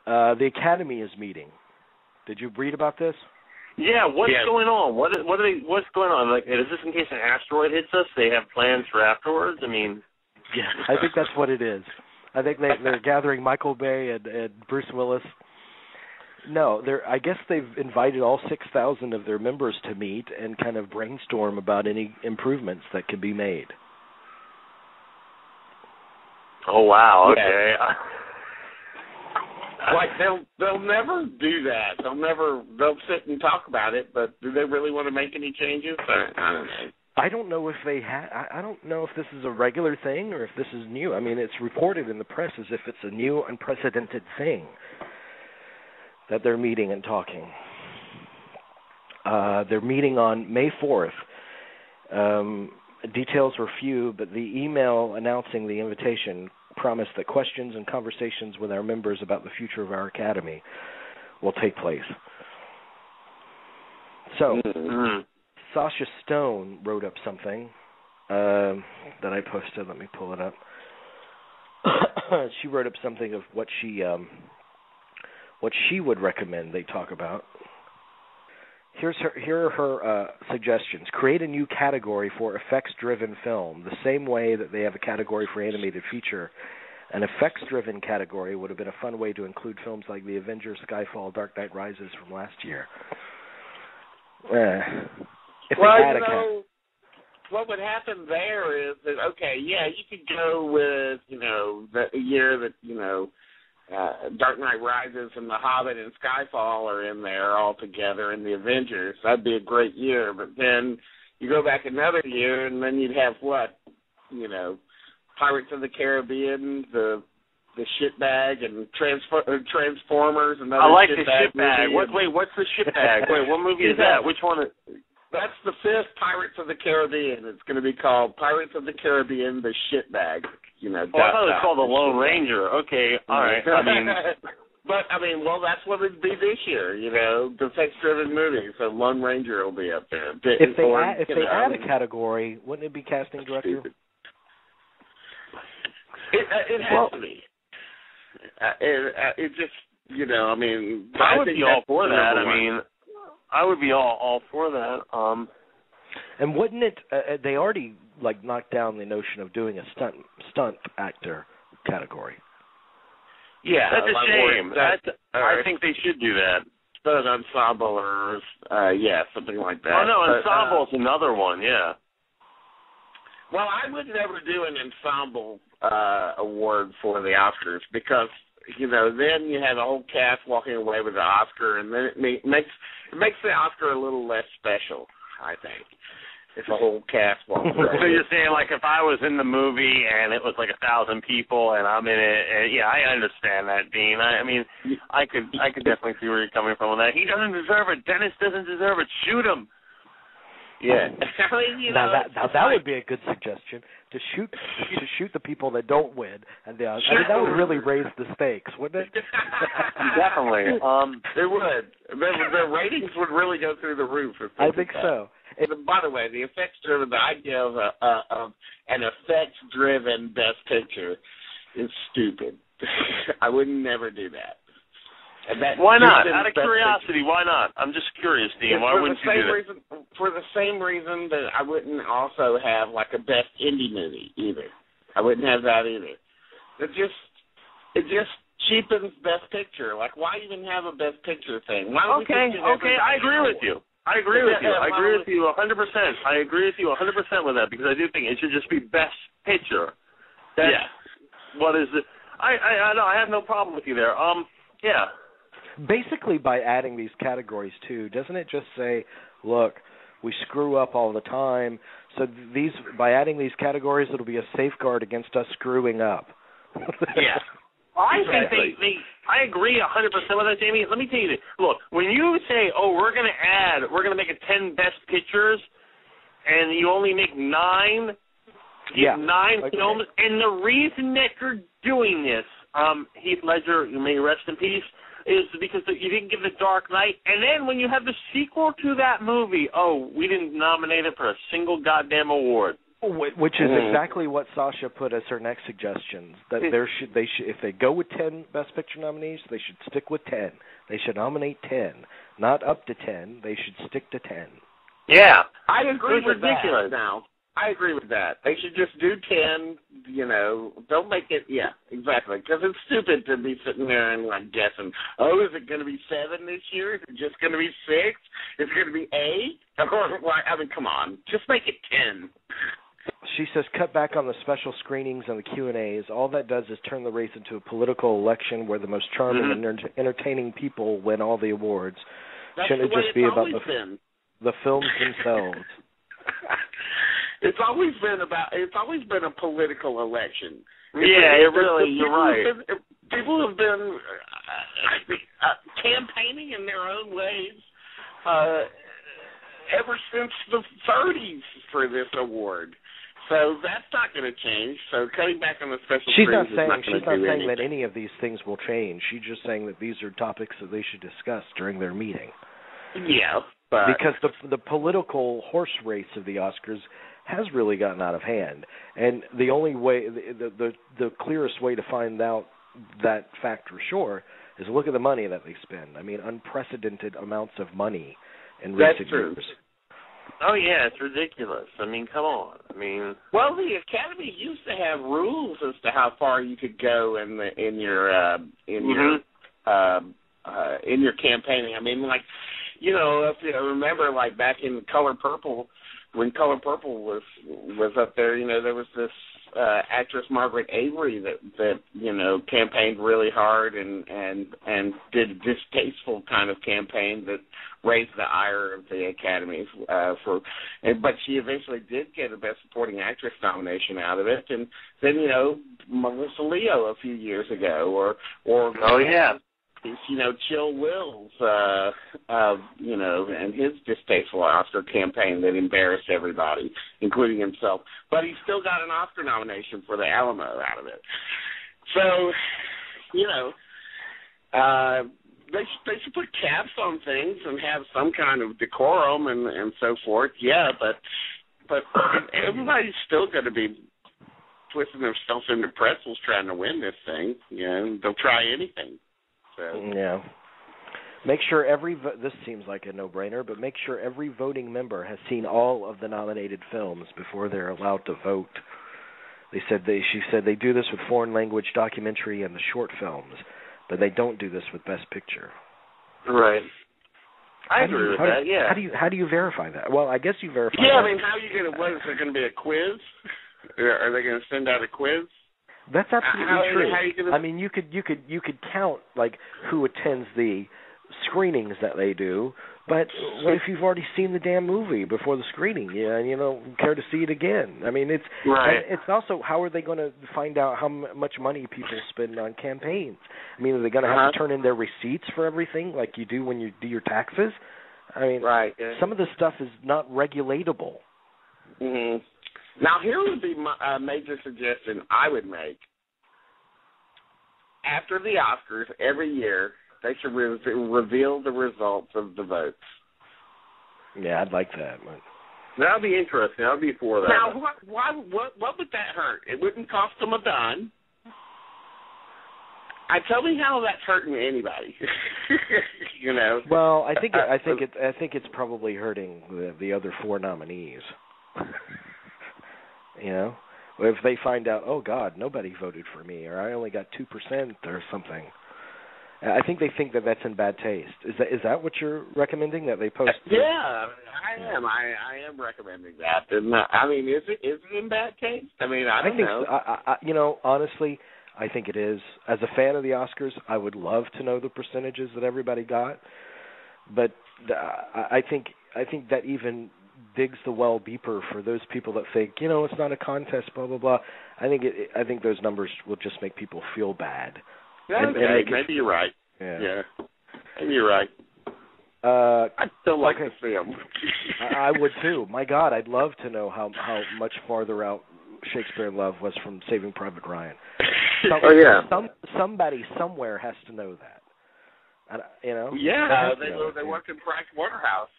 The Academy is meeting. Did you read about this? Yeah, what's going on? What's going on? Like, is this in case an asteroid hits us? They have plans for afterwards? I mean... Yeah, I think that's what it is. I think they're gathering Michael Bay and Bruce Willis. No, I guess they've invited all 6,000 of their members to meet and kind of brainstorm about any improvements that can be made. Oh, wow, okay. Yeah. Like, they'll never do that. They'll sit and talk about it, but do they really want to make any changes? I don't know. I don't know if I don't know if this is a regular thing or if this is new. I mean, it's reported in the press as if it's a new, unprecedented thing that they're meeting and talking. They're meeting on May 4th. Details were few, but the email announcing the invitation promised that questions and conversations with our members about the future of our academy will take place. So, Sasha Stone wrote up something that I posted. Let me pull it up. She wrote up something of what she would recommend they talk about. Here are her suggestions. Create a new category for effects-driven film, the same way that they have a category for animated feature. An effects-driven category would have been a fun way to include films like The Avengers, Skyfall, Dark Knight Rises from last year. What would happen there is that, okay, yeah, you could go with, the year that, Dark Knight Rises and The Hobbit and Skyfall are in there all together in The Avengers. That'd be a great year. But then you go back another year, and then you'd have what? Pirates of the Caribbean, the shitbag, and Transformers, and other I like the shitbag. Wait, what's the shitbag? Wait, what movie is that? Which one? That's the 5th Pirates of the Caribbean. It's going to be called Pirates of the Caribbean, the shitbag. I thought it was called The Lone Ranger. Okay, all right. But that's what it'd be this year. The effects-driven movie. So Lone Ranger will be up there. If they add a category, wouldn't it be casting director? It has to be. It just, I would be all for that. I would be all for that. And wouldn't it? They already knocked down the notion of doing a stunt actor category. Yeah, that's a shame. I think they should do that. Stunt ensemble or something like that. Oh no, ensemble's another one. Yeah. Well, I would never do an ensemble award for the Oscars because then you have the whole cast walking away with the Oscar, and then it makes the Oscar a little less special, I think, if the whole cast walks away. So you're saying, if I was in the movie and it was 1,000 people and I'm in it, and I understand that, Dean. I could definitely see where you're coming from with that. He doesn't deserve it. Dennis doesn't deserve it. Shoot him. Yeah. That would be a good suggestion, to shoot the people that don't win, and that would really raise the stakes, wouldn't it? Definitely. It would. The ratings would really go through the roof. I think so. And by the way, the effects-driven, the idea of an effects-driven Best Picture is stupid. I would never do that. Why not? Out of curiosity, why not? I'm just curious, Dean. Why wouldn't you do that? For the same reason that I wouldn't also have a best indie movie either. I wouldn't have that either. It just cheapens Best Picture. Why even have a Best Picture thing? Okay, I agree with you. I agree with you 100%. I agree with you 100% with that because I do think it should just be Best Picture. What is it? I know. I have no problem with you there. Yeah. Basically, by adding these categories, too, doesn't it just say, look, we screw up all the time, so by adding these categories, it'll be a safeguard against us screwing up. Yeah. I think I agree 100% with that, Jamie. Let me tell you this. Look, when you say, we're going to make it 10 Best Pictures, and you only make 9, films, and the reason that you're doing this, Heath Ledger, you may rest in peace, is because you didn't give The Dark Knight, and then when you have the sequel to that movie, we didn't nominate it for a single goddamn award. Which is exactly what Sasha put as her next suggestions. That if they go with 10 Best Picture nominees, they should stick with 10. They should nominate 10, not up to 10. They should stick to 10. Yeah, I agree with ridiculous. that. Now, I agree with that. They should just do 10. Don't make it. Yeah, exactly. Because it's stupid to be sitting there and like guessing. Oh, is it going to be 7 this year? Is it just going to be 6? Is it going to be 8? Or I mean, come on, just make it 10. She says cut back on the special screenings and the Q&As. All that does is turn the race into a political election where the most charming and entertaining people win all the awards. That's Shouldn't the way it just be about the films themselves? It's always been a political election. You're right. People have been campaigning in their own ways ever since the 30s for this award. So that's not going to change. So cutting back on the special she's not screens is not saying going to do anything. that any of these things will change. She's just saying that these are topics that they should discuss during their meeting. Yeah, but because the political horse race of the Oscars has really gotten out of hand, and the only way, the clearest way to find out that fact for sure is look at the money that they spend. I mean, unprecedented amounts of money in recent years. Oh yeah, it's ridiculous. I mean, come on. I mean, well, the Academy used to have rules as to how far you could go in your campaigning. I mean, like, if you remember, like back in Color Purple, when Color Purple was up there, there was this actress Margaret Avery that campaigned really hard and did a distasteful kind of campaign that raised the ire of the Academy but she eventually did get a Best Supporting Actress nomination out of it, and then Melissa Leo a few years ago, or Chill Wills, and his distasteful Oscar campaign that embarrassed everybody, including himself. But he still got an Oscar nomination for The Alamo out of it. So, they should put caps on things and have some kind of decorum and so forth. Yeah, but everybody's still going to be twisting themselves into pretzels trying to win this thing. They'll try anything. So. Yeah. Make sure this seems like a no-brainer, but make sure every voting member has seen all of the nominated films before they're allowed to vote. She said they do this with foreign language documentary and the short films, but they don't do this with Best Picture. Right. I agree with that. Yeah. How do you verify that? Well, I guess you verify. Yeah, that. I mean, how are you going to? What is there going to be a quiz? Are they going to send out a quiz? That's absolutely true. How are you gonna... I mean, you could count like who attends the screenings that they do, but what if you've already seen the damn movie before the screening? Care to see it again? I mean, it's right. It's also, how are they going to find out how much money people spend on campaigns? I mean, are they going to have to turn in their receipts for everything like you do when you do your taxes? I mean, right. Some of this stuff is not regulatable. Mm-hmm. Now, here would be a major suggestion I would make. After the Oscars, every year, they should reveal the results of the votes. Yeah, I'd like that. That would be interesting. I'd be for that. Now, what would that hurt? It wouldn't cost them a dime. Tell me how that's hurting anybody. Well, I think it's probably hurting the other 4 nominees. If they find out, oh God, nobody voted for me, or I only got 2% or something. I think they think that that's in bad taste. Is that what you're recommending, that they post? Yeah, I am. I am recommending that. And I mean, is it in bad taste? I mean, I don't know. Honestly, I think it is. As a fan of the Oscars, I would love to know the percentages that everybody got, but I think that even digs the well deeper for those people that think, it's not a contest, blah blah blah. I think those numbers will just make people feel bad. Maybe you're right. Yeah. Maybe you're right. I'd still like to see them. I would too. My God, I'd love to know how much farther out Shakespeare in Love was from Saving Private Ryan. Somebody somewhere has to know that. Yeah, they work in Price Waterhouse.